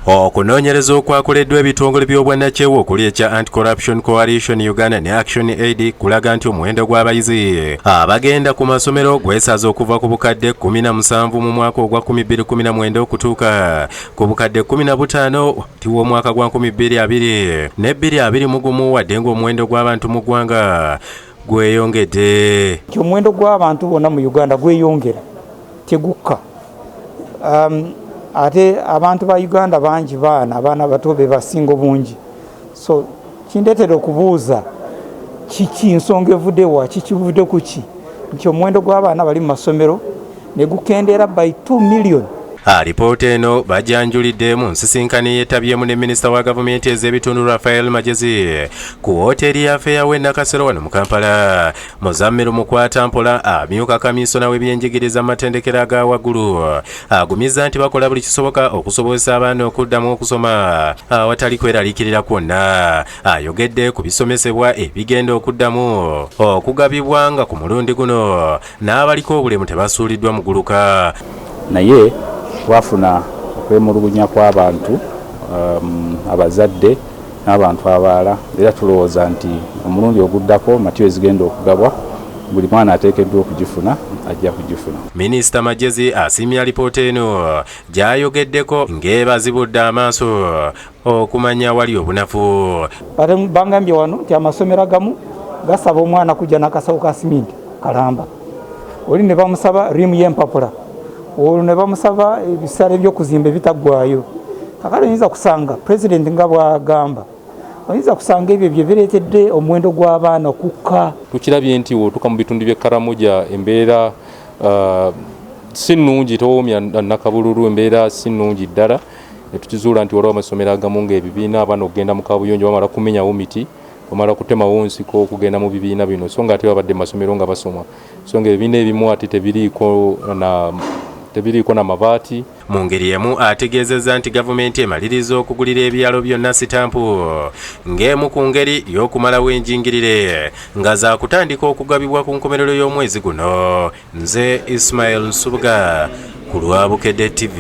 Okunoonyereza okwakoleddwa ebitongole by'obwannakyewa okuli ekya Anti-Corruption Coalition Uganda ne Action Aid kulaga nti omuwendo gw'abayizi abagenda ku masomero gweesaze okuva ku bukadde 17 mu mwaka ogwa 2019 okutuuka ku bukadde 15 ti w'omwaka gwa 2021 wadde ng'omuwendo gw'abantu mu ggwanga gweyongedde. Omuwendo gw'abantu bonna mu Uganda gweyongera tegukka. Ate abantu ba Uganda bangi abaana bato be basinga bungi. So kindeetera okubuuza kiki nsonga evudde wa kikivudde ku ki nti omuwendo gw'abaana bali mu masomero ne gukendeera by 2 million. Alipoota eno bajjanjulidde mu nsisinkano yeetabyemu ne minisita wa gavumenti ez'ebitundu Raphael Magyezi ku woteeri ya Fairway Nakasero wano mu Kampala. Muzammero Mukwata-Mpola amyuka kaminsona w'ebyenjigiriza mu matendekero aga waggulu agumizza nti bakola buli kisoboka okusobozesa abaana okuddamu okusoma awatali kweraliikirira kwonna. Ayogedde ku bisomesebwa ebigenda okuddamu okugabibwa nga ku mulundi guno n'abaliko obulemu tebasuuliddwa mu guluka. Naye twafuna okwemulugunya kw'abantu abazadde n'abantu abalala, era tulowooza nti omulundi oguddako matiyo ezigenda okugabwa buli mwana ateekeddwa okugifuna ajja kugifuna. Minisita Magyezi asiimye alipoota eno gy'ayogeddeko ng'ebazibudde amaaso okumanya wali obunafu. Bangambye wano nti amasomero agamu gasaba omwana kujja n'akasawo ka siminti kalamba, oli ne bamusaba rimu y'empapula, olwo ne bamusaba ebisale by'okuzimba ebitaggwaayo. Kakale oyinza kusanga pulezidenti nga bw'agamba, oyinza kusanga ebyo bye bireetedde omuwendo gw'abaana okukka. Tukirabye nti wotuuka mu bitundu by'e Karamoja embeera si nnungi, towoomya nakabululu, embeera si nnungi ddala. Tukizuula nti waliwo amasomero agamu ng'ebibiina abaana okugenda mu kabuyonjo bamala kumenyawo miti, bamala kutemawo nsiko okugenda mu bibiina bino, so nga ate babadde mu masomero nga basoma, so nga ebibiina ebimu ate tebiriiko na mabaati. Mu ngeri emu ategeezezza nti gavumenti emaliriza okugulira ebyalo byonna sitampu ng'emu ku ngeri y'okumalawo enjingirire nga za kutandika okugabibwa ku nkomerero y'omwezi guno. Nze Ismail Nsubuga ku lwa Bukedde TV.